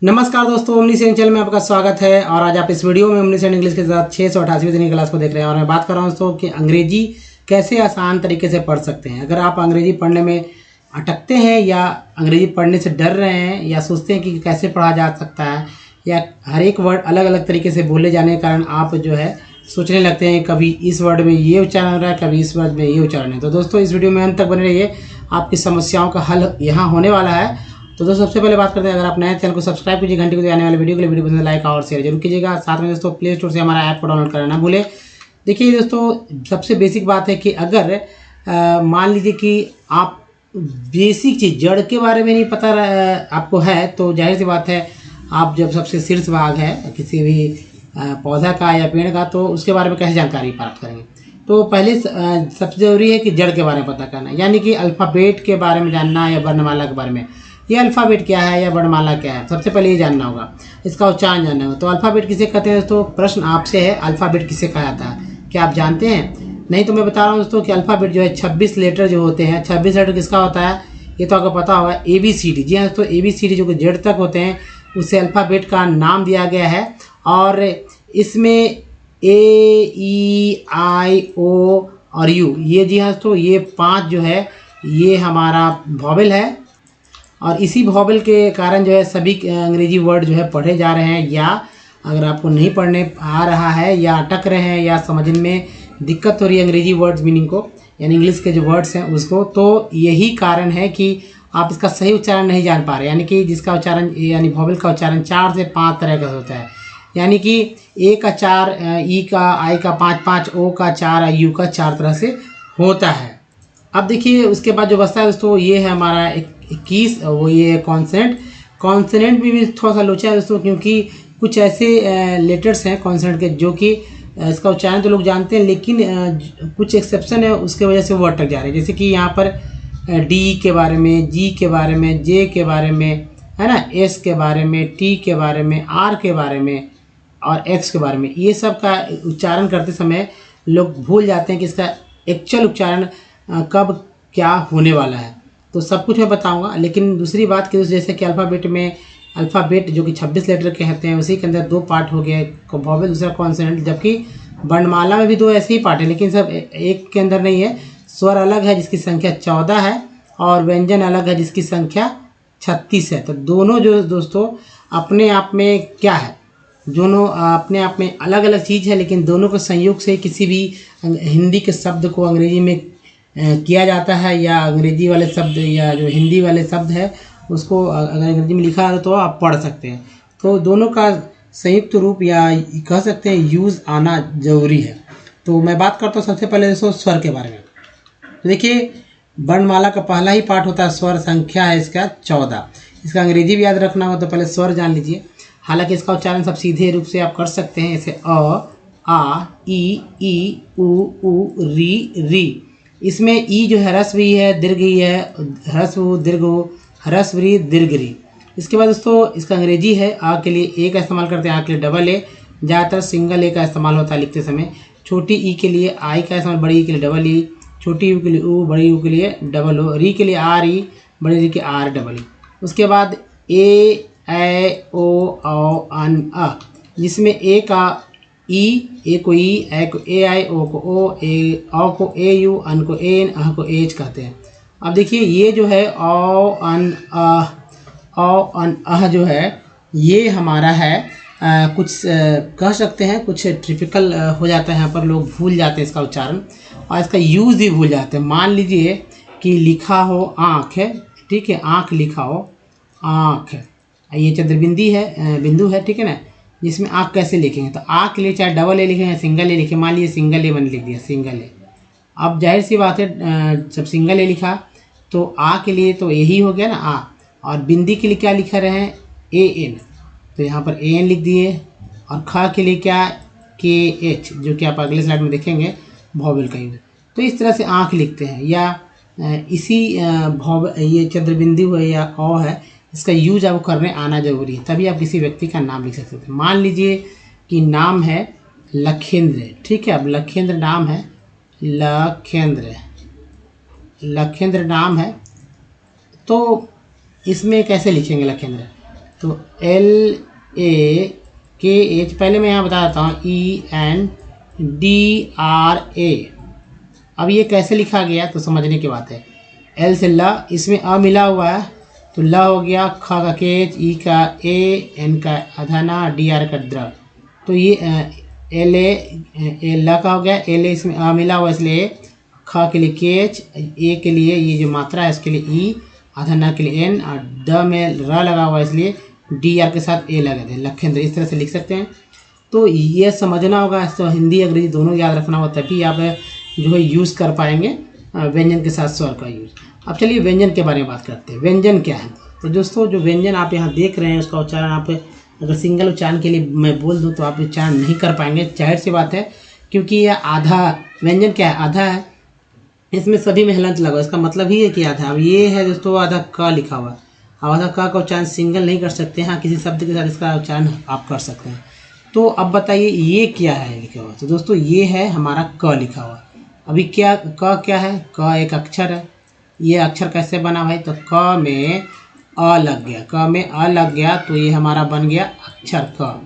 नमस्कार दोस्तों, omni Sen channel में आपका स्वागत है। और आज आप इस वीडियो में ओमनी सेन इंग्लिश के साथ 688वीं दिन की क्लास को देख रहे हैं। और मैं बात कर रहा हूं दोस्तों कि अंग्रेजी कैसे आसान तरीके से पढ़ सकते हैं। अगर आप अंग्रेजी पढ़ने में अटकते हैं या अंग्रेजी पढ़ने से डर रहे हैं या सोचते हैं कि कैसे पढ़ा जा सकता है या हर एक वर्ड अलग अलग तरीके से बोले जाने के कारण आप जो है सोचने लगते हैं कभी इस वर्ड में ये उच्चारण हो रहा है, कभी इस वर्ड में ये उच्चारण है। तो दोस्तों इस वीडियो में अंत तक बने रहिए, आपकी समस्याओं का हल यहाँ होने वाला है। तो दोस्तों सबसे पहले बात करते हैं, अगर आप नए चैनल को सब्सक्राइब कीजिए, घंटे को आने वाले वीडियो के लिए वीडियो पसंद लाइक और शेयर जरूर कीजिएगा। साथ में दोस्तों प्ले स्टोर से हमारा ऐप को डाउनलोड करना ना भूलें। देखिए दोस्तों, सबसे बेसिक बात है कि अगर मान लीजिए कि आप बेसिक चीज़ जड़ के बारे में नहीं पता आपको है, तो जाहिर सी बात है आप जब सबसे शीर्ष भाग है किसी भी पौधा का या पेड़ का, तो उसके बारे में कैसे जानकारी प्राप्त करेंगे। तो पहले सबसे ज़रूरी है कि जड़ के बारे में पता करना, यानी कि अल्फ़ाबेट के बारे में जानना या वर्णमाला के बारे में। ये अल्फ़ाबेट क्या है या वर्णमाला क्या है, सबसे पहले ये जानना होगा, इसका उच्चारण जानना होगा। तो अल्फ़ाबेट किसे कहते हैं दोस्तों, प्रश्न आपसे है, अल्फ़ाबेट किसे कहा जाता है, क्या आप जानते हैं? नहीं तो मैं बता रहा हूँ दोस्तों कि अल्फ़ाबेट जो है 26 लेटर जो होते हैं, 26 लेटर किसका होता है ये तो आपको पता होगा, ABCD। जी हाँ दोस्तों, ABCD जो कि जेड तक होते हैं उसे अल्फ़ाबेट का नाम दिया गया है। और इसमें AEIO और U, ये जी हाँ दोस्तों ये 5 जो है ये हमारा वॉवेल है। और इसी वॉवेल के कारण जो है सभी अंग्रेजी वर्ड जो है पढ़े जा रहे हैं, या अगर आपको नहीं पढ़ने आ रहा है या अटक रहे हैं या समझने में दिक्कत हो रही है अंग्रेजी वर्ड्स मीनिंग को, यानी इंग्लिश के जो वर्ड्स हैं उसको, तो यही कारण है कि आप इसका सही उच्चारण नहीं जान पा रहे। यानी कि जिसका उच्चारण यानी वॉवेल का उच्चारण 4 से 5 तरह का होता है, यानी कि ए का 4, ई का, आई का 5, ओ का 4, यू का 4 तरह से होता है। अब देखिए उसके बाद जो बचता है दोस्तों ये है हमारा 21, वो ये कॉन्सोनेंट में भी थोड़ा सा लोचा है दोस्तों, क्योंकि कुछ ऐसे लेटर्स हैं कॉन्सोनेंट के जो कि इसका उच्चारण तो लोग जानते हैं, लेकिन कुछ एक्सेप्शन है, उसके वजह से वो अटक जा रहे हैं। जैसे कि यहाँ पर डी के बारे में, जी के बारे में, जे के बारे में, है ना, एस के बारे में, टी के बारे में, आर के बारे में और एक्स के बारे में, ये सब का उच्चारण करते समय लोग भूल जाते हैं कि इसका एक्चुअल उच्चारण कब क्या होने वाला है। तो सब कुछ मैं बताऊंगा, लेकिन दूसरी बात कि जैसे कि अल्फ़ाबेट जो कि 26 लेटर के होते हैं, उसी के अंदर 2 पार्ट हो गए, वॉवेल दूसरा कॉन्सोनेंट, जबकि वर्णमाला में भी 2 ऐसे ही पार्ट है, लेकिन सब एक के अंदर नहीं है। स्वर अलग है जिसकी संख्या 14 है और व्यंजन अलग है जिसकी संख्या 36 है। तो दोनों जो दोस्तों अपने आप में क्या है, दोनों अपने आप में अलग अलग चीज़ है, लेकिन दोनों के संयोग से किसी भी हिंदी के शब्द को अंग्रेजी में किया जाता है, या अंग्रेजी वाले शब्द या जो हिंदी वाले शब्द है उसको अगर अंग्रेजी में लिखा है तो आप पढ़ सकते हैं। तो दोनों का संयुक्त रूप या कह सकते हैं यूज़ आना जरूरी है। तो मैं बात करता हूँ सबसे पहले दोस्तों स्वर के बारे में। तो देखिए वर्णमाला का पहला ही पार्ट होता है स्वर, संख्या है इसका 14। इसका अंग्रेजी भी याद रखना हो तो पहले स्वर जान लीजिए। हालांकि इसका उच्चारण सब सीधे रूप से आप कर सकते हैं, जैसे अ, आ, ई, उ, री। इसमें ई जो है ह्रस्व ई है, दीर्घ ई है, ह्रस्व दीर्घ ह्रस्व री दीर्घ री। इसके बाद दोस्तों इसका अंग्रेजी है, आ के लिए ए का इस्तेमाल करते हैं, आ के लिए डबल ए, ज़्यादातर सिंगल ए का इस्तेमाल होता है लिखते समय। छोटी ई के लिए आई का इस्तेमाल, बड़ी ई के लिए डबल ई, छोटी यू के लिए ऊ, बड़ी यू के लिए डबल ओ, री के लिए आर ई, बड़ी री के आर डबल ई। उसके बाद ए ओ औ अन अ, जिसमें ए का ए को ई, ए को ए आई, ओ को ओ, ए औ को ए यू, अन को ए एन, अह को एच कहते हैं। अब देखिए ये जो है औ अन अह जो है ये हमारा है कुछ कह सकते हैं कुछ टिपिकल हो जाता है, यहाँ पर लोग भूल जाते हैं इसका उच्चारण और इसका यूज़ भी भूल जाते हैं। मान लीजिए कि लिखा हो आँख है, ठीक है, आँख लिखा हो, आँख, ये चंद्रबिंदी है, बिंदु है, ठीक है ना, जिसमें आँख कैसे लिखेंगे, तो आँख के लिए चाहे डबल ए लिखें या सिंगल ए लिखें। मान लीजिए सिंगल ए मैंने लिख दिया, सिंगल ए। अब जाहिर सी बात है जब सिंगल ए लिखा तो आ के लिए तो यही हो गया ना, आ, और बिंदी के लिए क्या लिखा रहे हैं, ए एन, तो यहाँ पर ए एन लिख दिए। और ख के लिए क्या, के एच, जो कि आप अगले स्लाइड में देखेंगे वॉवेल का यूज। तो इस तरह से आँख लिखते हैं, या इसी ये चंद्रबिंदु है या औ है, इसका यूज आपको करने आना जरूरी है, तभी आप किसी व्यक्ति का नाम लिख सकते हैं। मान लीजिए कि नाम है लखेंद्र, ठीक है, अब लखेंद्र नाम है, लखेंद्र नाम है, तो इसमें कैसे लिखेंगे लखेंद्र, तो LAKH, पहले मैं यहाँ बता देता हूँ ENDRA। अब ये कैसे लिखा गया तो समझने की बात है। L से ल, इसमें अ मिला हुआ है तो ल हो गया, ख का केच, ई का ए, एन का अधना, डी आर का द्र। तो ये ल का हो गया, LA इसमें अ मिला हुआ इसलिए, ख के लिए केच, ए के लिए ये जो मात्रा है इसके लिए ई, अधना के लिए एन, और द में र लगा हुआ इसलिए डी आर के साथ ए लगे थे, लखेंद्र। इस तरह से लिख सकते हैं। तो ये समझना होगा, तो हिंदी अंग्रेजी दोनों याद रखना होगा, तभी आप जो है यूज़ कर पाएंगे व्यंजन के साथ स्वर का यूज़। अब चलिए व्यंजन के बारे में बात करते हैं। व्यंजन क्या है? तो दोस्तों जो व्यंजन आप यहाँ देख रहे हैं उसका उच्चारण आप अगर सिंगल उच्चारण के लिए मैं बोल दूँ तो आप उच्चारण नहीं कर पाएंगे, जाहिर सी बात है, क्योंकि यह आधा व्यंजन क्या है, आधा है, इसमें सभी में हलंत लगा, इसका मतलब ही है कि आधा। अब ये है दोस्तों आधा क लिखा हुआ, अब आधा क का उच्चारण सिंगल नहीं कर सकते, हाँ किसी शब्द के साथ इसका उच्चारण आप कर सकते हैं। तो अब बताइए ये क्या है लिखा हुआ? तो दोस्तों ये है हमारा क लिखा हुआ। अभी क्या क क्या है? क एक अक्षर है। ये अक्षर कैसे बना भाई? तो क में अ लग गया, क में अ लग गया तो ये हमारा बन गया अक्षर क।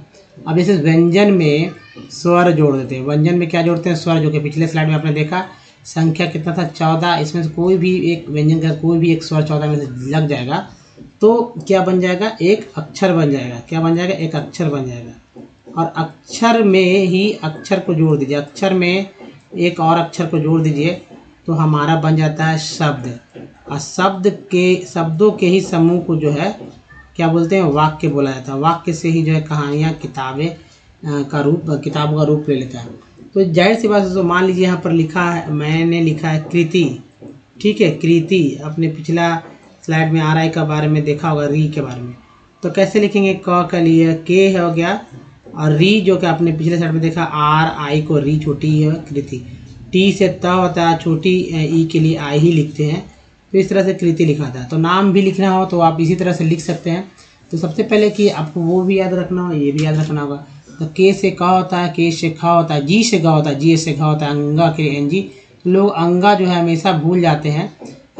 अब इसे व्यंजन में स्वर जोड़ देते हैं। व्यंजन में क्या जोड़ते हैं? स्वर, जो कि पिछले स्लाइड में आपने देखा। संख्या कितना था? 14। इसमें से कोई भी एक व्यंजन का कोई भी एक स्वर 14 में से लग जाएगा तो क्या बन जाएगा? एक अक्षर बन जाएगा। क्या बन जाएगा? एक अक्षर बन जाएगा। और अक्षर में ही अक्षर को जोड़ दीजिए, अक्षर में एक और अक्षर को जोड़ दीजिए तो हमारा बन जाता है शब्द। और शब्दों के ही समूह को जो है क्या बोलते हैं? वाक्य बोला जाता है। वाक्य से ही जो है कहानियाँ, किताबों का रूप ले लेता है। तो जाहिर सी बात है, तो मान लीजिए यहाँ पर लिखा है, मैंने लिखा है कृति, ठीक है, कृति। अपने पिछला स्लाइड में RI के बारे में देखा होगा, री के बारे में। तो कैसे लिखेंगे? क के लिए के हो गया, और री जो कि आपने पिछले स्लाइड में देखा, RI को री छोटी है, कृति। टी से त होता है, छोटी ई के लिए आई ही लिखते हैं, तो इस तरह से कृति लिखा था। तो नाम भी लिखना हो तो आप इसी तरह से लिख सकते हैं। तो सबसे पहले कि आपको वो भी याद रखना हो, ये भी याद रखना होगा। तो के से क होता है, के से ख होता है, जी से ग होता है, जी से घ होता है, अंगा के एनजी। लोग अंगा जो है हमेशा भूल जाते हैं,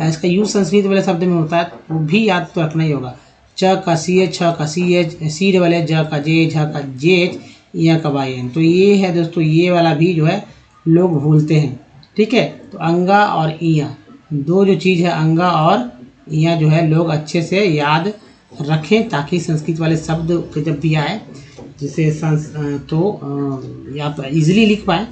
इसका यूज संस्कृत वाले शब्द में होता है, वो भी याद तो रखना ही होगा। च का सी, छ का सी, सी वाले, ज का जे, झ का जे, या का वाई एन। तो ये है दोस्तों, ये वाला भी जो है लोग भूलते हैं, ठीक है। तो अंगा और इया, दो जो चीज़ है अंगा और इया, जो है लोग अच्छे से याद रखें ताकि संस्कृत वाले शब्द जब भी आए जिसे आप इजीली लिख पाए।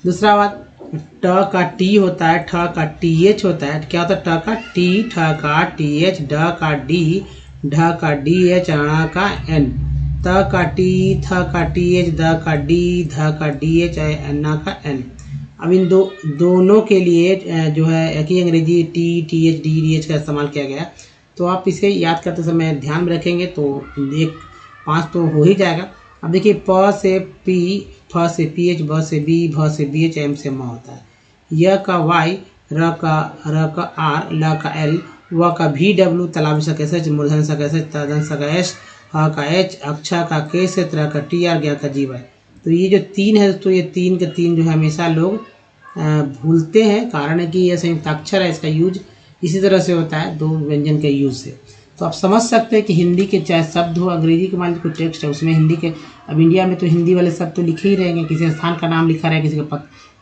दूसरा बात, ट का टी होता है, ठ का TH होता है। क्या होता है? ट का टी, ठ का TH, ड का डी, ढ का DH, ण का N, त का टी, थ का TH, द का डी, ध का DH, न का N। अब इन दोनों के लिए जो है एक ही अंग्रेजी TH, DH का इस्तेमाल किया गया। तो आप इसे याद करते समय ध्यान में रखेंगे तो 5 तो हो ही जाएगा। अब देखिए, प से पी, फ से PH, ब से बी, भ से BH, M से म होता है। य का Y, र का R, ल का L, व का VW, तालाबी सा कैसे, मूर्धन सा कैसे, तर्जन सा का S, ह का H, अक्षा का K से, त्र का TR, ज्ञ का GY। तो ये जो 3 है दोस्तों, ये 3 के 3 जो है हमेशा लोग भूलते हैं। कारण है कि ये संयुक्ताक्षर है, इसका यूज इसी तरह से होता है, दो व्यंजन के यूज से। तो आप समझ सकते हैं कि हिंदी के चाहे शब्द हो, अंग्रेजी के मान लीजिए कोई टेक्स्ट है उसमें हिंदी के, अब इंडिया में तो हिंदी वाले शब्द तो लिखे ही रहेंगे। किसी स्थान का नाम लिखा रहे,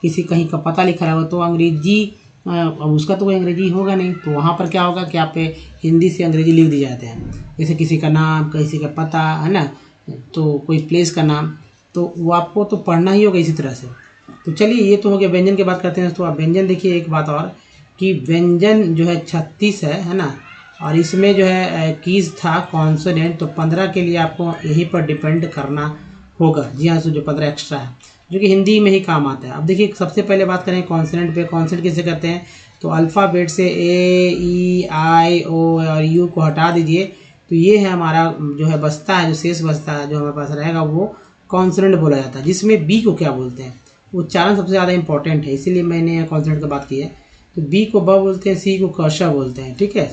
किसी कहीं का पता लिखा रहा हो तो अंग्रेजी, अब उसका तो कोई अंग्रेजी होगा नहीं, तो वहाँ पर क्या होगा कि आप हिंदी से अंग्रेजी लिख दिए जाते हैं। जैसे किसी का नाम, किसी का पता है ना, तो कोई प्लेस का नाम, तो वो आपको तो पढ़ना ही होगा इसी तरह से। तो चलिए, ये तो हो गया व्यंजन की बात करते हैं। तो आप व्यंजन देखिए, एक बात और कि व्यंजन जो है 36 है ना, और इसमें जो है कीज था कॉन्सोनेंट, तो 15 के लिए आपको यहीं पर डिपेंड करना होगा। जी हाँ, जो 15 एक्स्ट्रा है जो कि हिंदी में ही काम आता है। अब देखिए, सबसे पहले बात करें कॉन्सोनेंट पे। कॉन्सोनेंट किसे कहते हैं? तो अल्फ़ाबेट से A, E, I, O और U को हटा दीजिए, तो ये है हमारा जो है बचता है, जो शेष बचता है जो हमारे पास रहेगा वो कॉन्सोनेंट बोला जाता है। जिसमें B को क्या बोलते हैं? उच्चारण सबसे ज़्यादा इंपॉर्टेंट है, इसीलिए मैंने कॉन्सोनेंट की बात की है। तो B को ब बोलते हैं, C को क बोलते हैं, ठीक है।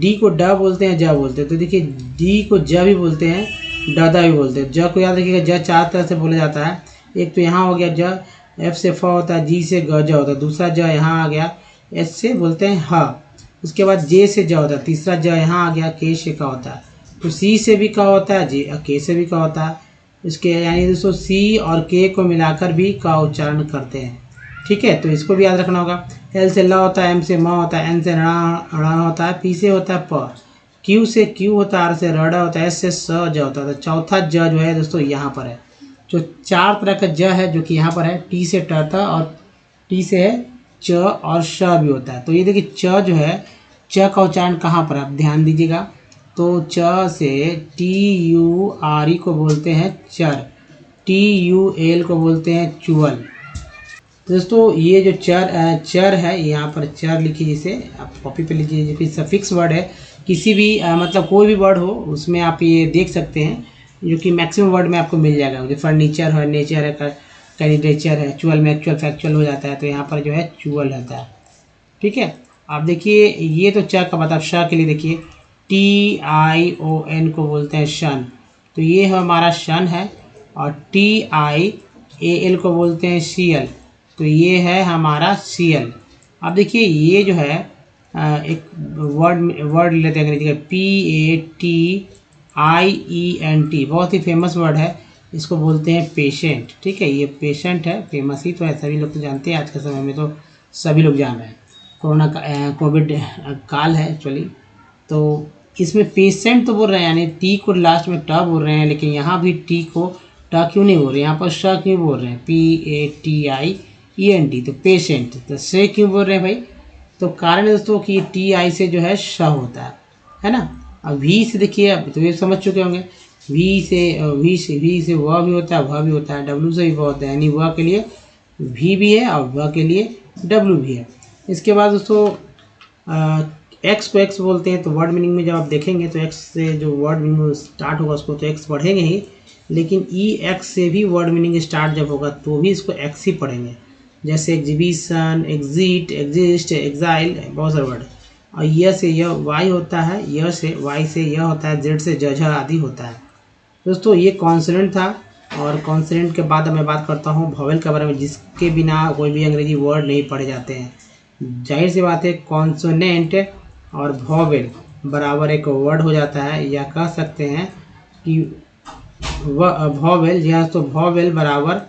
D को ड बोलते हैं, ज बोलते हैं। तो देखिए, D को ज भी बोलते हैं, ड भी बोलते हैं। ज को याद रखिएगा, ज 4 तरह से बोला जाता है। एक तो यहाँ हो गया ज, F से फ होता है, G से ग ज होता है, दूसरा ज यहाँ आ गया, S से बोलते हैं ह। उसके बाद J से ज होता है, तीसरा ज यहाँ आ गया, K से का होता है। तो सी से भी क होता है, जी के से भी क होता है। इसके यानी दोस्तों सी और के को मिलाकर भी का उच्चारण करते हैं, ठीक है। तो इसको भी याद रखना होगा। एल से ल होता है, एम से म होता है, एन से ण होता है, पी से होता है प, क्यू से क्यू होता है, आर से रड़ा होता है, एस से स ज होता है। तो चौथा ज जो है दोस्तों यहाँ पर है। जो 4 तरह का ज है जो कि यहाँ पर है, टी से ट था और टी से है च और श भी होता है। तो ये देखिए च जो है, च का उच्चारण कहाँ पर है, आप ध्यान दीजिएगा। तो च से टी यू आर ई को बोलते हैं चर, टी यू एल को बोलते हैं चुअल। तो दोस्तों ये जो चर है, यहाँ पर चर लिखिए, जिसे आप कॉपी पे लीजिए। फिर सफिक्स वर्ड है, किसी भी मतलब कोई भी वर्ड हो उसमें आप ये देख सकते हैं, जो कि मैक्सिमम वर्ड में आपको मिल जाएगा। जैसे फर्नीचर है, नेचर है, कैंडिडेचर है, चुअल में एक्चुअल फैक्चुअल हो जाता है, तो यहाँ पर जो है चुअल होता है, ठीक है। आप देखिए ये तो च का मतलब, श के लिए देखिए TION को बोलते हैं शन, तो ये हमारा शन है। और TIAL को बोलते हैं CL, तो ये है हमारा CL। अब देखिए ये जो है एक वर्ड लेते हैं अंग्रेजी का, PATIENT, बहुत ही फेमस वर्ड है। इसको बोलते हैं पेशेंट, ठीक है। ये पेशेंट है, फेमस ही तो है, सभी लोग तो जानते हैं, आज के समय में तो सभी लोग जान रहे हैं। कोरोना का कोविड काल है एक्चुअली, तो इसमें पेशेंट तो बोल रहे हैं, यानी टी को लास्ट में ट बोल रहे हैं, लेकिन यहाँ भी टी को ट क्यों नहीं बोल रहे, यहाँ पर श क्यों बोल रहे हैं, PATIENT, तो पेशेंट। तो से क्यों बोल रहे हैं भाई, तो कारण है दोस्तों कि TI से जो है श होता है ना। अब वी से देखिए, अब तो ये समझ चुके होंगे, वी से वह भी होता है, वह भी होता है, डब्ल्यू से भी वह होता है, यानी वह के लिए वी भी है और वह के लिए डब्ल्यू भी है। इसके बाद दोस्तों एक्स को एक्स बोलते हैं, तो वर्ड मीनिंग में जब आप देखेंगे तो एक्स से जो वर्ड मीनिंग स्टार्ट होगा उसको तो एक्स पढ़ेंगे ही, लेकिन एक्स से भी वर्ड मीनिंग स्टार्ट जब होगा तो भी इसको एक्स ही पढ़ेंगे। जैसे एग्जीबिशन, एग्जिट, एग्जिस्ट, एग्जाइल, बहुत सारे वर्ड। और यह से यह वाई होता है, यह से वाई से यह होता है, जेड से जज आदि होता है। दोस्तों ये कॉन्सोनेंट था, और कॉन्सोनेंट के बाद मैं बात करता हूँ वॉवेल के बारे में, जिसके बिना कोई भी अंग्रेजी वर्ड नहीं पढ़े जाते हैं। जाहिर सी बात है, कॉन्सोनेंट और वॉवेल बराबर एक वर्ड हो जाता है, या कह सकते हैं कि वॉवेल, जी हाँ, तो वॉवेल बराबर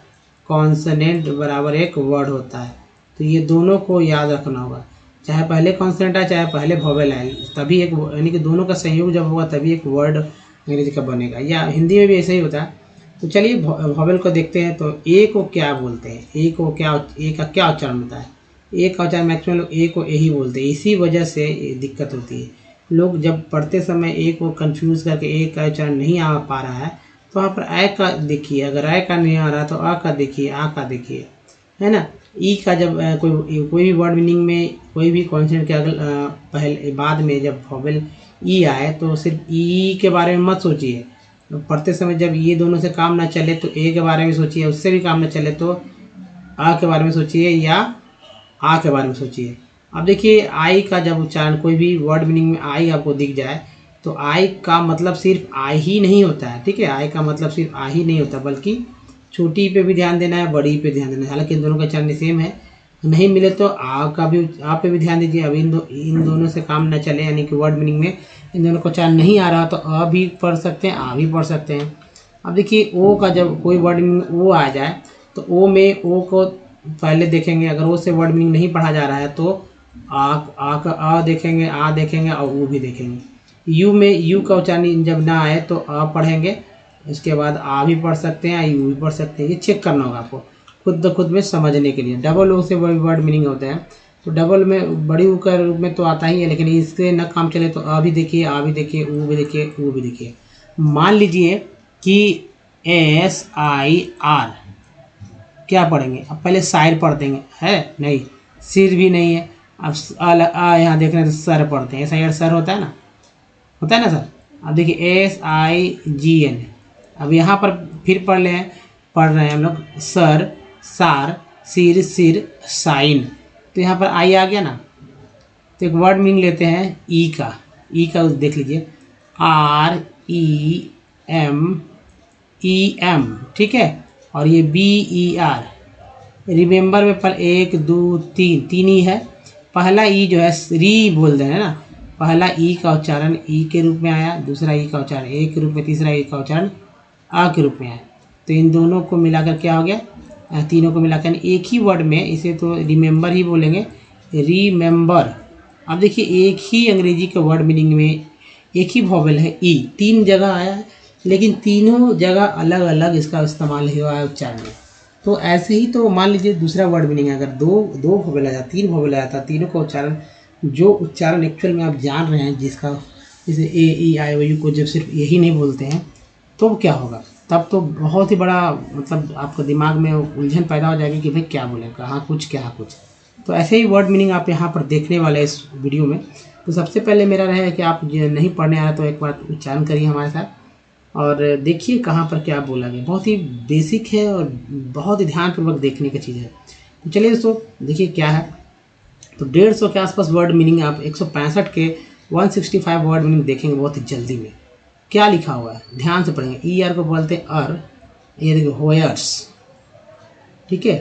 कॉन्सोनेंट बराबर एक वर्ड होता है। तो ये दोनों को याद रखना होगा, चाहे पहले कॉन्सोनेंट आए चाहे पहले वॉवेल आए, तभी एक, यानी कि दोनों का संयोग जब होगा तभी एक वर्ड अंग्रेजी का बनेगा, या हिंदी में भी ऐसा ही होता है। तो चलिए वॉवेल को देखते हैं। तो ए को क्या बोलते हैं, ए का क्या उच्चारण होता है, ए का उच्चारण मैक्सिमम लोग ए को ए ही बोलते हैं, इसी वजह से दिक्कत होती है। लोग जब पढ़ते समय ए को कंफ्यूज करके ए का उच्चारण नहीं आ पा रहा है, तो वहाँ पर ए का देखिए, अगर ए का नहीं आ रहा तो आ का देखिए, आ का देखिए, है ना। ई का जब कोई भी वर्ड मीनिंग में कोई भी कॉन्सेप्ट के पहले बाद में जब वॉवेल ई आए तो सिर्फ ई के बारे में मत सोचिए। पढ़ते समय जब ये दोनों से काम ना चले तो ए के बारे में सोचिए, उससे भी काम ना चले तो आ के बारे में सोचिए, या आ के बारे में सोचिए। अब देखिए आई का जब उच्चारण कोई भी वर्ड मीनिंग में आई आपको दिख जाए, तो आई का मतलब सिर्फ आई ही नहीं होता है, ठीक है। आई का मतलब सिर्फ आई ही नहीं होता, बल्कि छोटी पे भी ध्यान देना है, बड़ी पे ध्यान देना है। हालांकि इन दोनों का उच्चारण सेम है, नहीं मिले तो आ का भी, आ पे भी ध्यान दीजिए। अब इन दोनों से काम न चले, यानी कि वर्ड मीनिंग में इन दोनों का उच्चारण नहीं आ रहा तो अ भी पढ़ सकते हैं, आ भी पढ़ सकते हैं। अब देखिए ओ का जब कोई वर्ड मीनिंग ओ आ जाए, तो ओ में ओ को पहले देखेंगे, अगर ओ से वर्ड मीनिंग नहीं पढ़ा जा रहा है तो आ का अ देखेंगे, आ देखेंगे और वो भी देखेंगे। यू में यू का उच्चारण जब ना आए तो अ पढ़ेंगे, इसके बाद आ भी पढ़ सकते हैं, यू भी पढ़ सकते हैं। ये चेक करना होगा आपको खुद में समझने के लिए। डबल ओ से वर्ड मीनिंग होता है, तो डबल में बड़ी ऊ का रूप में तो आता ही है, लेकिन इससे न काम चले तो अ भी देखिए, आ भी देखिए, ऊ भी देखिए, ऊ भी देखिए। मान लीजिए कि SIR क्या पढ़ेंगे, अब पहले शायर पढ़ देंगे, है नहीं, सिर भी नहीं है। अब यहाँ देख रहे हैं तो सर पढ़ते हैं, SIR सर होता है ना सर। अब देखिए SIGN, अब यहाँ पर फिर पढ़ रहे हैं हम लोग, सर, सार, सिर, साइन। तो यहाँ पर आई आ गया ना, तो एक वर्ड मीनिंग लेते हैं ई का देख लीजिए, REMEM, ठीक है। और ये BER, रिमेंबर में पर 1 2 3 ही है। पहला ई जो है री बोल रहे हैं ना, पहला ई का उच्चारण ई के रूप में आया, दूसरा ई का उच्चारण ए के रूप में, तीसरा ई का उच्चारण आ के रूप में आया। तो इन दोनों को मिलाकर क्या हो गया, तीनों को मिलाकर एक ही वर्ड में, इसे तो रिमेंबर ही बोलेंगे, रिमेंबर। अब देखिए एक ही अंग्रेजी के वर्ड मीनिंग में एक ही वॉवेल है ई, 3 जगह आया है, लेकिन तीनों जगह अलग अलग इसका इस्तेमाल हुआ है उच्चारण में। तो ऐसे ही तो मान लीजिए दूसरा वर्ड मीनिंग है, अगर दो वॉवेल आ जाता, 3 वॉवेल आ जाता, तीनों का उच्चारण, जो उच्चारण एक्चुअल में आप जान रहे हैं, जिसका जैसे ए ई आई ओ यू को जब सिर्फ यही नहीं बोलते हैं तो क्या होगा, तब तो बहुत ही बड़ा मतलब आपके दिमाग में उलझन पैदा हो जाएगी कि भाई क्या बोले, कहाँ कुछ क्या कुछ। तो ऐसे ही वर्ड मीनिंग आप यहाँ पर देखने वाले इस वीडियो में। तो सबसे पहले मेरा रहेगा कि आप नहीं पढ़ने आ रहा तो एक बार उच्चारण करिए हमारे साथ और देखिए कहाँ पर क्या बोला गया। बहुत ही बेसिक है और बहुत ही ध्यानपूर्वक देखने की चीज़ है। तो चलिए दोस्तों देखिए क्या है। तो 150 के आसपास वर्ड मीनिंग आप 165 के 165 वर्ड मीनिंग देखेंगे बहुत ही जल्दी में। क्या लिखा हुआ है ध्यान से पढ़ेंगे। ई आर को बोलते हैं अर, ये देखिए होयर्स, ठीक है।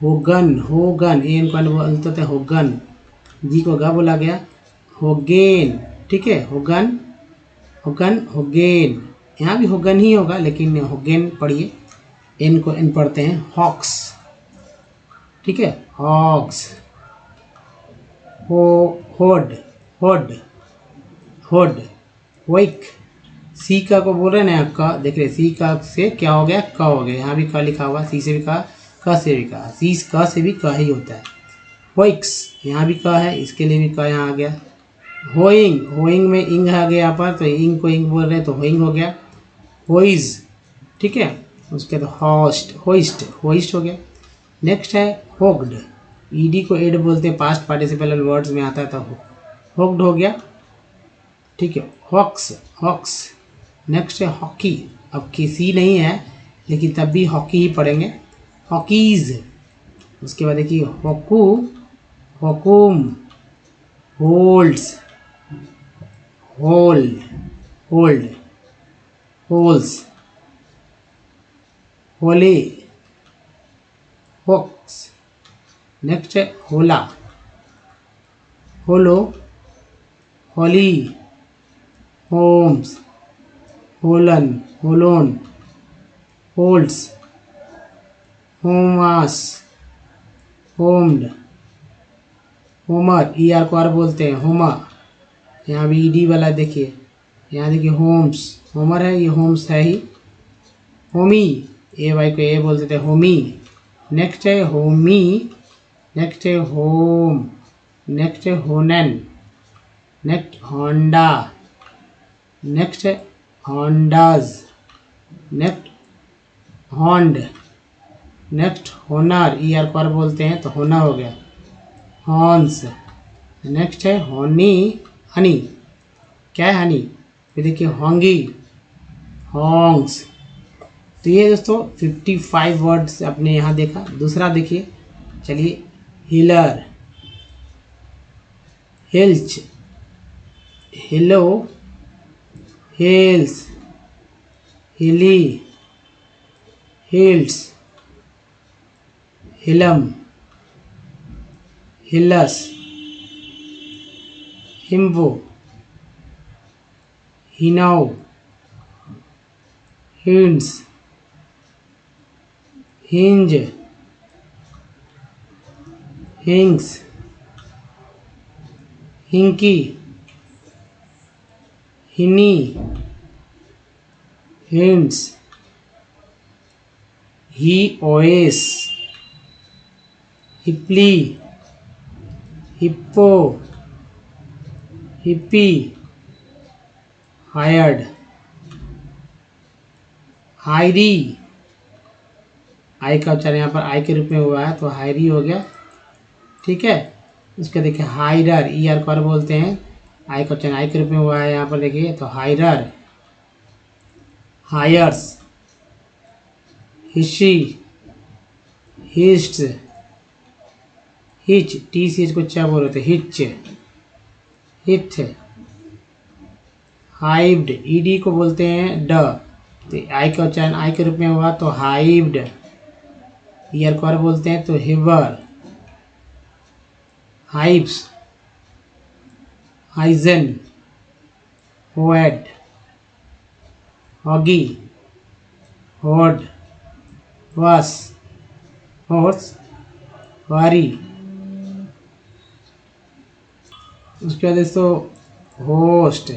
होगन, होगन, ए इनको बोलते थे होगन, जी को गा बोला गया, होगेन, ठीक है। होगन, होगन, होगेन, यहाँ भी होगन ही होगा लेकिन होगेन पढ़िए। एन को एन पढ़ते हैं हॉक्स, ठीक है। हॉक्स, हो, होड, होड, होड, वेक, सी का को बोल रहे हैं ना का, देख रहे सी का से क्या हो गया, क हो गया। यहाँ भी क लिखा हुआ, सी से भी क से भी क, सी क से भी क ही होता है। होइक्स, यहाँ भी क है, इसके लिए भी क यहाँ आ गया। होइंग, होइंग में इंग आ गया यहाँ पर, तो इंग को इंग बोल रहे हैं तो होइंग हो गया। होइज, ठीक है। उसके बाद होस्ट, होइस्ट, होइस्ट हो गया। नेक्स्ट है होग्ड, ईडी को एड बोलते हैं, पास्ट पार्टिसिपल वर्ड्स में आता है तो होग्ड हो गया, ठीक है। Hawks, hawks. नेक्स्ट है हॉकी, अब किसी नहीं है लेकिन तब भी हॉकी ही पढ़ेंगे, हॉकीज। उसके बाद देखिए हॉकू, हॉकुम, होल्ड्स, होल्ड, होल्ड, होल्स, होले, हॉक्स। नेक्स्ट है होला, होलो, होली, होम्स, होलन, होलोन, होल्ड्स, होमास, होम्ड, होमर, ई आर को आर बोलते हैं होमा, यहाँ भी ईडी वाला देखिए, यहाँ देखिए होम्स, होमर है, ये होम्स है ही। होमी, ए वाई को ए बोलते थे होमी। नेक्स्ट है होमी, नेक्स्ट है होम, नेक्स्ट है होनन, नेक्स्ट होंडा, नेक्स्ट है होंडाज, नेक्स्ट हॉन्ड, नेक्स्ट होनर, ई आर पर बोलते हैं तो होना हो गया, हॉर्न्स। नेक्स्ट है होनी, हनी, क्या है हनी, फिर देखिए होंगी, होंग्स। तो ये दोस्तों 55 वर्ड्स आपने यहाँ देखा। दूसरा देखिए, चलिए हिलर, हिल्च, हिलो, हिल्स, हिली, हिल्स, हिलम, हिलस, हिम्बो, हिनाओ, हिंस, हिंज, हिंग्स, हिंकी, हिनी, हिंट्स, ही ओएस, हिप्ली, हिप्पो, हिप्पी, हायर्ड, हायरी, आई का उच्चारण यहाँ पर आई के रूप में हुआ है तो हायरी हो गया, ठीक है। उसके देखिए हाइडर, ई आर को बोलते हैं, आई का उच्चारण आई के रूप में हुआ है यहाँ पर देखिए तो हाइडर, हायर्स, हिशी, हिस्ट, हिच, टी सी एच को क्या बोल रहे थे हिच, हिथ, हाइव्ड, ईडी को बोलते हैं ड, तो आई का उच्चारण आई के रूप में हुआ तो हाइव्ड, ईयर को बोलते हैं तो हिवर, हाइव्स, हाइजन, होएड, हॉगी, होड, वास, हॉर्स, वारी। उसके बाद दोस्तों होस्ट,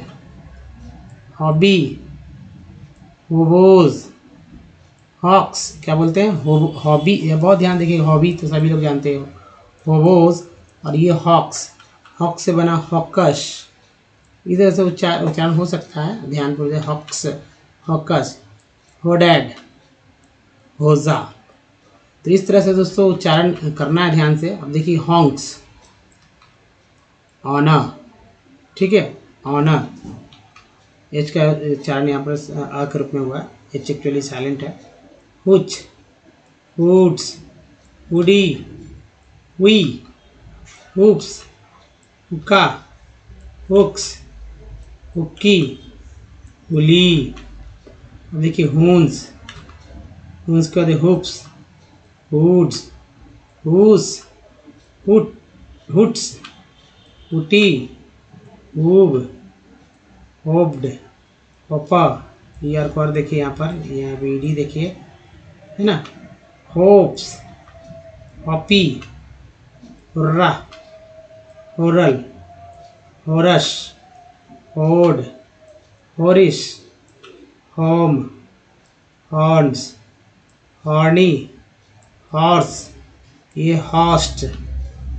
हॉबी, होबोज, हॉक्स, क्या बोलते हैं हॉबी, ये बहुत ध्यान देखिए, हॉबी तो सभी लोग जानते हो, होबोज, और ये हॉक्स, हॉक्स से बना हॉकश, इधर से उच्चारण हो सकता है, ध्यान पूर्वक, हॉक्स, हॉकस, होडैड, होजा। तो इस तरह से दोस्तों उच्चारण करना है ध्यान से। अब देखिए हॉन्क्स, ऑनर, ठीक है, ऑनर, एच का उच्चारण यहाँ पर अ के रूप में हुआ है, एच एक्चुअली साइलेंट है। हुच, हुड्स, हुडी, हुई, हुप्स, हुक्का, हुक्स, हुक्की, हुली। अब देखिए हूंस, हूंस के बाद हुप्स, हुड्स, हुस, हुट, हुट्स, हुटी, हुब, होब्ड, होपा, ईयर पर देखिए यहाँ पर, यहाँ बीडी देखिए, है ना, होप्स, हॉपी, हुर्रा, होरल, होरस, होड, होरिस, होम, हॉर्न्स, हॉर्नी, हॉर्स, ये हॉस्ट,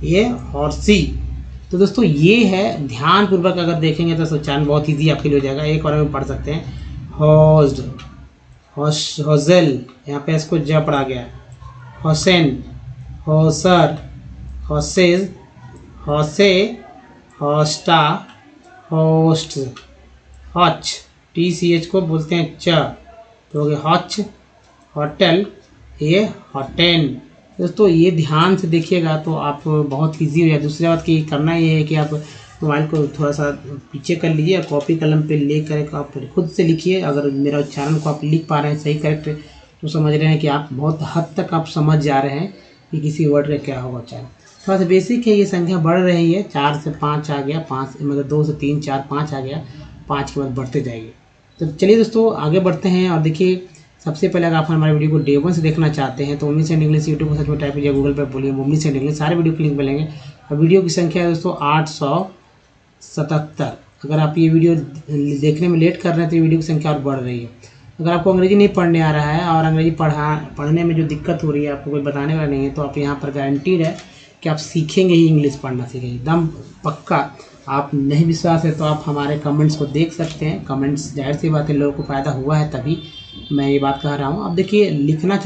ये हॉर्सी। तो दोस्तों ये है, ध्यान पूर्वक अगर देखेंगे तो उच्चारण बहुत ईजी आपके लिए हो जाएगा। एक और में पढ़ सकते हैं, हॉज्ड, हॉजल, यहाँ पे इसको ज पढ़ा गया, हौसेन, हौसर, हौसेज, हौसे, हौस्टा, होस्ट, हॉच, टी सी एच को बोलते हैं च, तो हो गया हॉच, होटल, ये हॉटेन। दोस्तों ये ध्यान से देखिएगा तो आप बहुत ईजी हो जाए। दूसरी बात की करना ये है कि आप मोबाइल को थोड़ा सा पीछे कर लीजिए और कॉपी कलम पे ले कर आप खुद से लिखिए। अगर मेरा उच्चारण को आप लिख पा रहे हैं सही करेक्ट, तो समझ रहे हैं कि आप बहुत हद तक आप समझ जा रहे हैं कि किसी वर्ड का क्या होगा उच्चारण। थोड़ा सा बेसिक है, ये संख्या बढ़ रही है, 4 से 5 आ गया, 5 मतलब 2 से 3 4 5 आ गया, 5 के बाद बढ़ते जाएगी। तो चलिए दोस्तों आगे बढ़ते हैं। और देखिए सबसे पहले अगर आप हमारे वीडियो को डे 1 से देखना चाहते हैं तो मम्मी सेंड इंग्लिश यूट्यूब पर सर्च में टाइप कीजिए, गूगल पर बोलिए मम्मी सेंड इंग्लिश, सारे वीडियो की लिंक मिलेंगे। और वीडियो की संख्या है दोस्तों 877। अगर आप ये वीडियो देखने में लेट कर रहे हैं तो ये वीडियो की संख्या और बढ़ रही है। अगर आपको अंग्रेजी नहीं पढ़ने आ रहा है और अंग्रेजी पढ़ने में जो दिक्कत हो रही है, आपको कोई बताने वाला नहीं है, तो आप यहाँ पर गारंटीड है कि आप सीखेंगे ही, इंग्लिश पढ़ना सीखेंगे एकदम पक्का। आप नहीं विश्वास है तो आप हमारे कमेंट्स को देख सकते हैं। कमेंट्स जाहिर सी बात है लोगों को फ़ायदा हुआ है तभी मैं ये बात कह रहा हूँ। अब देखिए सीखना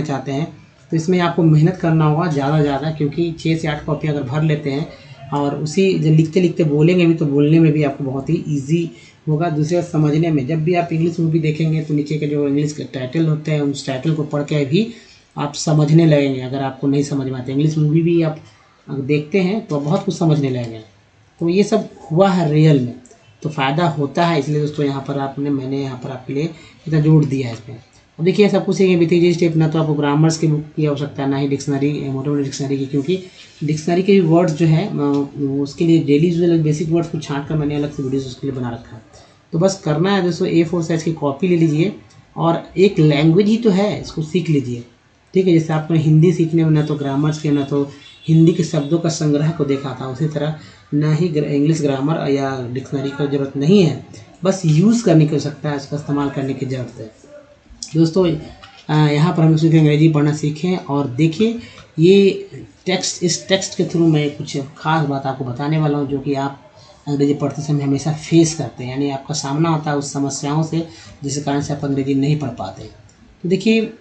चाहते हैं तो इसमें आपको मेहनत करना होगा ज़्यादा, क्योंकि 6 से 8 कॉपी अगर भर लेते हैं और उसी जब लिखते लिखते बोलेंगे भी तो बोलने में भी आपको बहुत ही ईजी होगा। दूसरी बात समझने में, जब भी आप इंग्लिश मूवी देखेंगे तो नीचे के जो इंग्लिश के टाइटल होते हैं उस टाइटल को पढ़ के भी आप समझने लगेंगे। अगर आपको नहीं समझ में आता इंग्लिश मूवी भी आप अगर देखते हैं तो बहुत कुछ समझने लगेंगे। तो ये सब हुआ है रियल में, तो फ़ायदा होता है। इसलिए दोस्तों यहाँ पर मैंने यहाँ पर आपके लिए इतना जोड़ दिया है इसमें। अब देखिए सब कुछ सीखेंगे विथ इजी स्टेप। ना तो आपको ग्रामर्स की बुक की आवश्यकता है, ना ही डिक्शनरी, मोटे मोटे डिक्शनरी की, क्योंकि डिक्शनरी के भी वर्ड्स जो है उसके लिए डेली यूजुअल बेसिक वर्ड्स को छांट कर मैंने अलग से वीडियोस उसके लिए बना रखा है। तो बस करना है दोस्तों, A4 साइज़ की कॉपी ले लीजिए और एक लैंग्वेज ही तो है, इसको सीख लीजिए, ठीक है। जैसे आपने हिंदी सीखने में ना तो ग्रामर्स के ना तो हिंदी के शब्दों का संग्रह को देखा था, उसी तरह ना ही इंग्लिश ग्रामर या डिक्शनरी की ज़रूरत नहीं है, बस यूज़ करने की आवश्यकता है, इसका इस्तेमाल करने की ज़रूरत है। दोस्तों यहाँ पर हम सीखें अंग्रेजी पढ़ना सीखें। और देखिए ये टेक्स्ट, इस टेक्स्ट के थ्रू मैं कुछ खास बात आपको बताने वाला हूँ जो कि आप अंग्रेजी पढ़ते समय हमेशा फेस करते हैं, यानी आपका सामना होता है उस समस्याओं से जिस कारण से आप अंग्रेजी नहीं पढ़ पाते। तो देखिए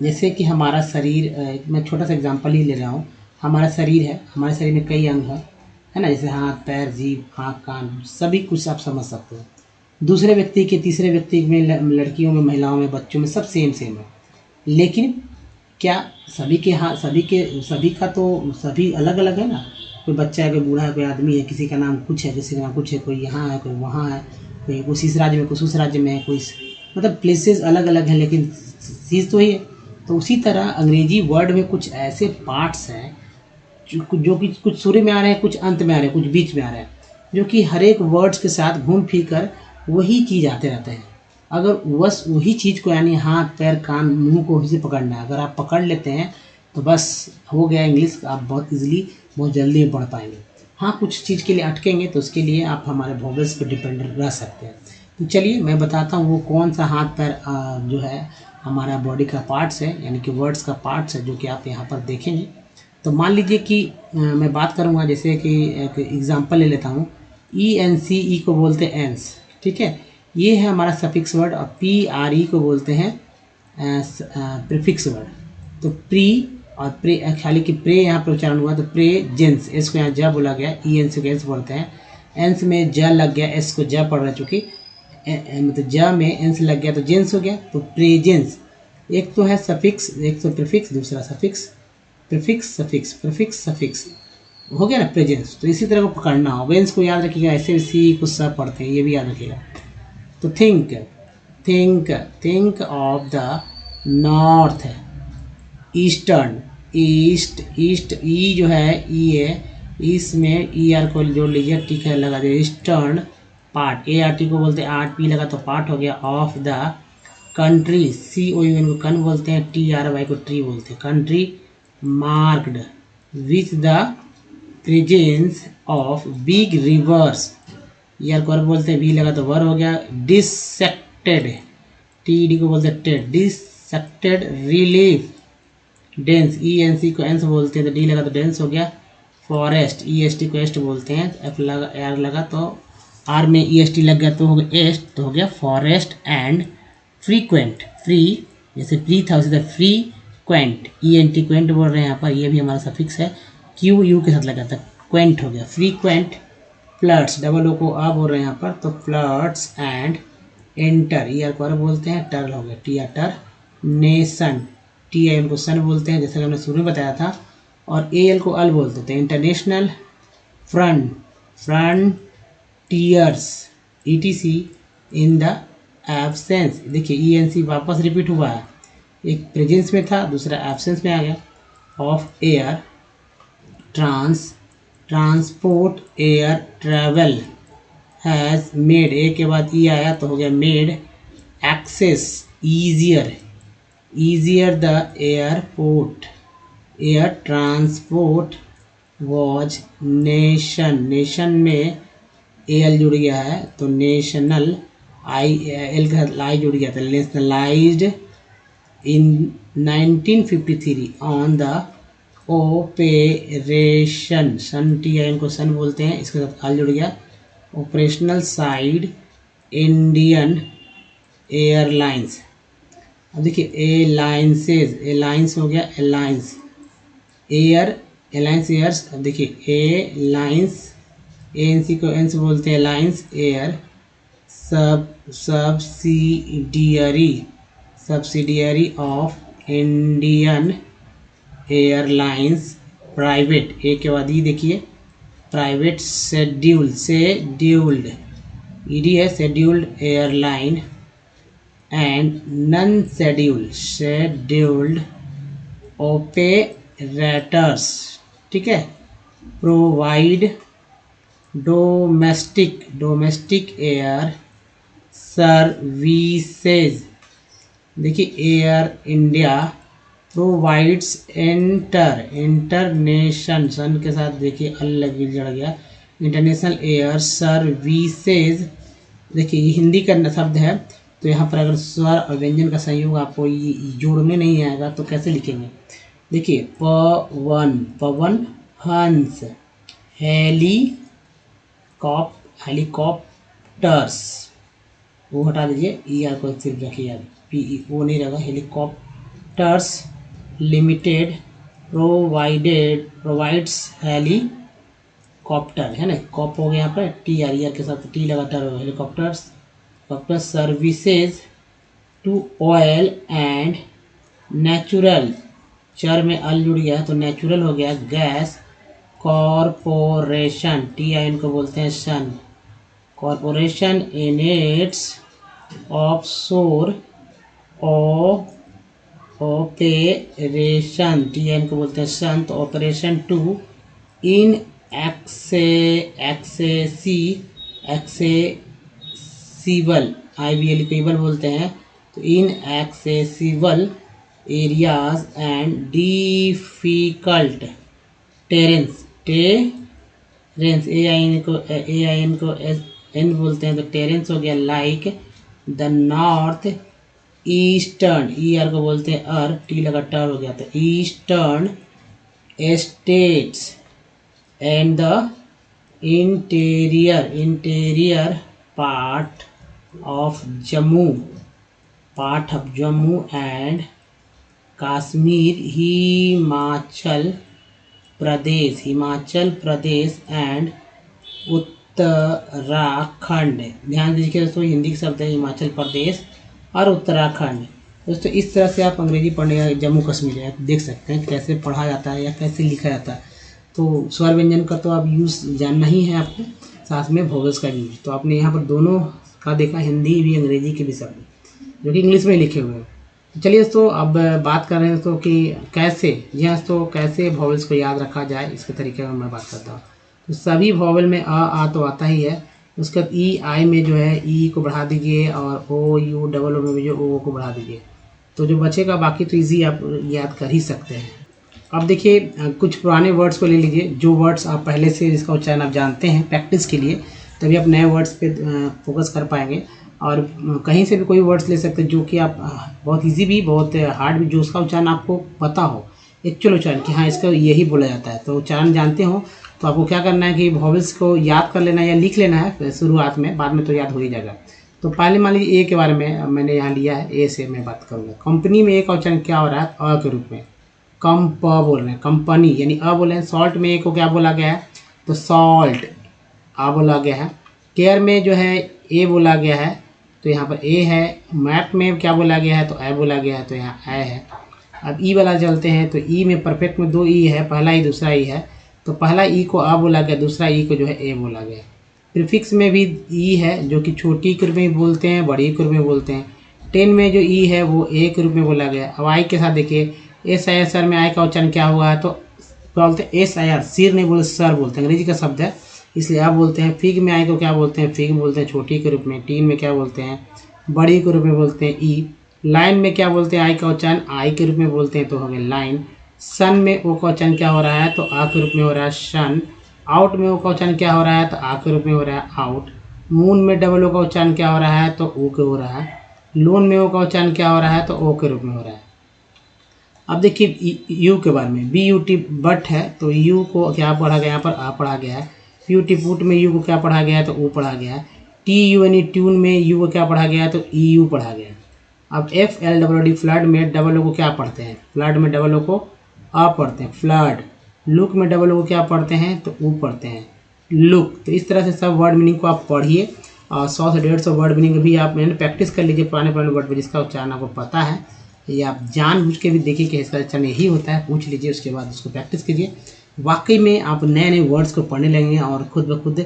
जैसे कि हमारा शरीर, मैं छोटा सा एग्जांपल ही ले रहा हूँ। हमारा शरीर है, हमारे शरीर में कई अंग हैं, है ना, जैसे हाथ, पैर, जीभ, आँख, कान, सभी कुछ आप समझ सकते हो। दूसरे व्यक्ति के, तीसरे व्यक्ति में, लड़कियों में, महिलाओं में, बच्चों में सब सेम है। लेकिन क्या सभी के हाथ, सभी का तो सभी अलग अलग है ना। कोई बच्चा है, कोई बूढ़ा है, कोई आदमी है, किसी का नाम कुछ है, किसी का नाम कुछ है, कोई यहाँ है, कोई वहाँ है, कोई इस राज्य में, कोई उस राज्य में है, कोई मतलब प्लेसेस अलग अलग हैं, लेकिन चीज़ तो ही है। तो उसी तरह अंग्रेजी वर्ड में कुछ ऐसे पार्ट्स हैं जो कि कुछ शुरू में आ रहे हैं, कुछ अंत में आ रहे हैं, कुछ बीच में आ रहे हैं। जो कि हर एक वर्ड्स के साथ घूम फिर कर वही चीज़ आते रहते हैं। अगर बस वही चीज़ को यानी हाथ पैर कान मुंह को वहीं से पकड़ना है, अगर आप पकड़ लेते हैं तो बस हो गया इंग्लिश, आप बहुत इजीली बहुत जल्दी पढ़ पाएंगे। हाँ, कुछ चीज़ के लिए अटकेंगे तो उसके लिए आप हमारे वोवेल्स पर डिपेंड रह सकते हैं। तो चलिए मैं बताता हूँ वो कौन सा हाथ पैर जो है हमारा बॉडी का पार्ट्स है, यानी कि वर्ड्स का पार्ट्स है, जो कि आप यहाँ पर देखेंगे। तो मान लीजिए कि मैं बात करूँगा, जैसे कि एक एग्जांपल ले लेता हूँ। ENC, ई को बोलते हैं एंस, ठीक है, ये है हमारा सफिक्स वर्ड। और PRE को बोलते हैं प्रीफिक्स वर्ड। तो प्री और प्रे, खाली कि प्रे यहाँ पर उच्चारण हुआ तो प्रेजेंस, एस को यहाँ ज बोला गया, ENC को एंस बोलते हैं। एंस में ज लग गया, एस को ज पढ़ रहा, चूँकि मतलब ज में एंस लग गया तो जेंस हो गया, तो प्रेजेंस। एक तो है सफिक्स, एक तो प्रीफिक्स, दूसरा suffix, prefix suffix, prefix suffix, हो गया ना प्रेजेंस। तो इसी तरह को पकड़ना होगा, इसको याद रखिएगा। ऐसे भी सी को सब पढ़ते हैं, ये भी याद रखिएगा। तो think, think, think of the north, eastern, east, east, E जो है ई है, इसमें ER को जोड़ लीजिए, ठीक है, लगा दीजिए। ईस्टर्न पार्ट, ART को बोलते हैं, आर्ट पी लगा तो पार्ट हो गया। ऑफ द कंट्री, COUN को कन बोलते हैं, TRY को ट्री बोलते हैं, country. Marked with the presence of big reverse, ER को वर्ब बोलते हैं, V लगा तो वर्ब हो गया। डिसेक्टेड, TED को बोलते हैं Ted, dissected. Relief, dense, ENC को एंस बोलते हैं तो D लगा तो डेंस हो गया। फॉरेस्ट, EST को एस्ट बोलते हैं, F लगा R लगा तो R में EST लग गया तो हो गया एस्ट, तो हो गया फॉरेस्ट। एंड फ्रीक्वेंट, फ्री जैसे फ्री था उसी तरह फ्रीक्वेंट, ENT क्वेंट बोल रहे हैं यहाँ पर, ये भी हमारा सफिक्स है, QU के साथ लगा था, क्वेंट हो गया फ्रीक्वेंट। फ्लड्स, डबल O को आ बोल रहे हैं यहाँ पर, तो फ्लड्स। एंड एंटर, ER को आर बोलते हैं, टर हो गया, TR टर। नेशन, TIN को सन बोलते हैं, जैसे हमने शुरू में बताया था। और AL को अल बोलते थे, international. Front, frontiers, ETC in the absence. देखिए ENC वापस रिपीट हुआ है, एक प्रेजेंस में था, दूसरा एब्सेंस में आ गया। Of air, transport, air travel. Has made, A के बाद ई आया तो हो गया made. Access, easier, easier the airport. Air transport was nation, nation में AL जुड़ गया है तो नेशनल, एल का लाई जुड़ गया था, nationalised in 1953 on the operation. सन, TIN को सन बोलते हैं, इसके साथ आल जुड़ गया। Operational side Indian airlines. अब देखिए एलाइंसेज, एलाइंस हो गया एलाइंस, एयर एलाइंस एयर्स। अब देखिए एलाइंस, ANC को एंस बोलते हैं, alliance air. Subsidiary, subsidiary of Indian airlines. Private, A के बाद ई देखिए, प्राइवेट। शेड्यूल, शेड्यूल्ड, ED है, scheduled airline. And non scheduled, scheduled operators, ठीक है। Provide domestic, domestic air services. देखिए एयर इंडिया प्रोवाइड्स इंटरनेशनल, सन के साथ देखिए अलग जड़ गया, इंटरनेशनल एयर सर्विसेज। देखिए ये हिंदी का शब्द है, तो यहाँ पर अगर स्वर और व्यंजन का संयोग आपको ये जोड़ने नहीं आएगा तो कैसे लिखेंगे। देखिए पवन, पवन। हंस, हेलीकॉप्टर्स, वो हटा दीजिए, ER को सिर्फ रखिए, PE वो नहीं रहेगा। हेलीकॉप्टर्स लिमिटेड प्रोवाइड्स हेलीकॉप्टर, है ना, कॉप हो गया यहाँ पर, TR के साथ T लगातार होगा, helicopters. Copter services to oil and natural, चर में अल जुड़ गया तो नेचुरल हो गया, गैस। कॉरपोरेशन, TIN को बोलते हैं सन, corporation in its offshore operation, TIN को बोलते हैं सन, तो operation to in accessible IBL बोलते हैं। तो in accessible areas and difficult terrains AIN को N बोलते हैं, तो टेरेंस हो गया like the north eastern, ER को बोलते हैं T लगा टर हो गया, तो eastern states and the interior part of Jammu and Kashmir, Himachal Pradesh and Uttarakhand. ध्यान दीजिए दोस्तों, हिंदी के शब्द है हिमाचल प्रदेश और उत्तराखंड। दोस्तों इस तरह से आप अंग्रेजी पढ़ने का जम्मू कश्मीर आप देख सकते हैं कैसे पढ़ा जाता है या कैसे लिखा जाता है। तो स्वर व्यंजन का तो आप यूज़ जानना ही है आपको, साथ में वोवेल्स का यूज। तो आपने यहाँ पर दोनों का देखा, हिंदी भी अंग्रेजी के भी शब्द जो कि इंग्लिश में लिखे हुए हैं। तो चलिए दोस्तों अब बात कर रहे हैं दोस्तों कि कैसे, जी हाँ दोस्तों, कैसे वोवेल्स को याद रखा जाए, इसके तरीके में मैं बात करता हूँ। तो सभी वोवेल में आ तो आता ही है, उसके बाद I में जो है ई को बढ़ा दीजिए और OU डबल ओ में भी जो ओ को बढ़ा दीजिए, तो जो बचेगा बाकी तो इजी आप याद कर ही सकते हैं। अब देखिए कुछ पुराने वर्ड्स को ले लीजिए, जो वर्ड्स आप पहले से जिसका उच्चारण आप जानते हैं प्रैक्टिस के लिए, तभी आप नए वर्ड्स पे फोकस कर पाएंगे। और कहीं से भी कोई वर्ड्स ले सकते हैं जो कि आप बहुत इजी भी बहुत हार्ड भी, जो उसका उच्चारण आपको पता हो, एक्चुअल उच्चारण कि हाँ इसका यही बोला जाता है, तो उच्चारण जानते हो तो आपको क्या करना है कि वोवेल्स को याद कर लेना या लिख लेना है शुरुआत में, बाद में तो याद हो ही जाएगा। तो पहले मान लीजिए ए के बारे में मैंने यहाँ लिया है, ए से मैं बात करूँगा। कंपनी में ए का उच्चारण क्या हो रहा है, अ के रूप में, कम प बोल रहे हैं, कंपनी यानी अ बोल रहे हैं। सॉल्ट में ए को क्या बोला गया है, तो सॉल्ट आ बोला गया है। केयर में जो है ए बोला गया है, तो यहाँ पर ए है। मैप में क्या बोला गया है, तो ए बोला गया है, तो यहाँ ए है। अब ई वाला चलते हैं, तो ई में परफेक्ट में 2 ई है, पहला ई दूसरा ई है, तो पहला ई को आ बोला गया, दूसरा ई को जो है ए बोला गया। प्रीफिक्स में भी ई है, जो कि छोटी के रूप में बोलते हैं, बड़ी के रूप में बोलते हैं। 10 में जो ई है वो ए के रूप में बोला गया। अब आई के साथ देखिए, SIR सर में आई का उच्चारण क्या हुआ है, तो क्या बोलते हैं SIR, सिर नहीं बोलते सर बोलते हैं, अंग्रेजी का शब्द है इसलिए आप बोलते हैं। फिग में आई को क्या बोलते हैं, फिग बोलते हैं छोटी के रूप में। टीन में क्या बोलते हैं, बड़ी के रूप में बोलते हैं ई। लाइन में क्या बोलते हैं, आई का उच्चारण आई के रूप में बोलते हैं, तो हो गया लाइन। सन में ओ का उच्चारण क्या हो रहा है, तो आ के रूप में हो रहा है शन। आउट में ओ का उच्चारण क्या हो रहा है, तो आ के रूप में हो रहा है आउट। मून में डबल ओ का उच्चारण क्या हो रहा है, तो ओ के हो रहा है। लोन में ओ का उच्चारण क्या हो रहा है, तो ओ के रूप में हो रहा है। अब देखिए यू के बारे में, BUT बट है, तो यू को क्या पढ़ा गया, यहाँ पर आ पढ़ा गया है। PUT पुट में यू को क्या पढ़ा गया है, तो ओ पढ़ा गया है। TUNE ट्यून में यू को क्या पढ़ा गया है, तो EU पढ़ा गया है। अब FLWD फ्लड में डबल ओ को क्या पढ़ते हैं, फ्लड में डबल ओ को आ पढ़ते हैं, फ्लड। लुक में डबल ओ को क्या पढ़ते हैं, तो ऊ पढ़ते हैं, लुक। तो इस तरह से सब वर्ड मीनिंग को आप पढ़िए और 100 से 150 वर्ड मीनिंग भी आप प्रैक्टिस कर लीजिए पुराने वर्ड पर जिसका उच्चारण आपको पता है, या आप जानबूझ के भी देखिए कि इसका उच्चारण यही होता है, पूछ लीजिए, उसके बाद उसको प्रैक्टिस कीजिए। वाकई में आप नए नए वर्ड्स को पढ़ने लगेंगे और खुद ब खुद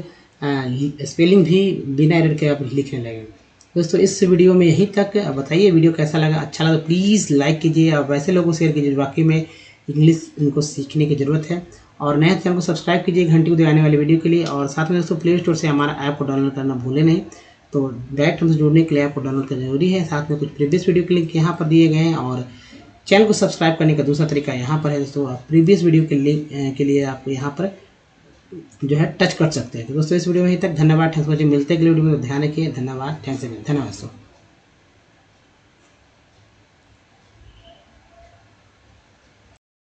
स्पेलिंग भी बिना एरर के आप लिखने लगेंगे। दोस्तों इस वीडियो में यहीं तक। बताइए वीडियो कैसा लगा, अच्छा लगा प्लीज़ लाइक कीजिए और वैसे लोगों को शेयर कीजिए वाकई में इंग्लिश इनको सीखने की ज़रूरत है। और नए चैनल को सब्सक्राइब कीजिए घंटी को दिखाने वाली वीडियो के लिए। और साथ में दोस्तों प्ले स्टोर से हमारा ऐप को डाउनलोड करना भूलें नहीं, तो डायरेक्ट हमसे जुड़ने के लिए ऐप को डाउनलोड करना जरूरी है। साथ में कुछ प्रीवियस वीडियो के लिंक यहाँ पर दिए गए हैं और चैनल को सब्सक्राइब करने का दूसरा तरीका यहाँ पर है दोस्तों, आप प्रीवियस वीडियो के लिंक के लिए आप यहाँ पर जो है टच कर सकते हैं। तो दोस्तों इस वीडियो में यहीं तक, धन्यवाद। थैंक्स फॉर वॉचिंग, मिलते हैं अगले वीडियो में, ध्यान रखिए, धन्यवाद, थैंक्स अगेन, धन्यवाद दोस्तों।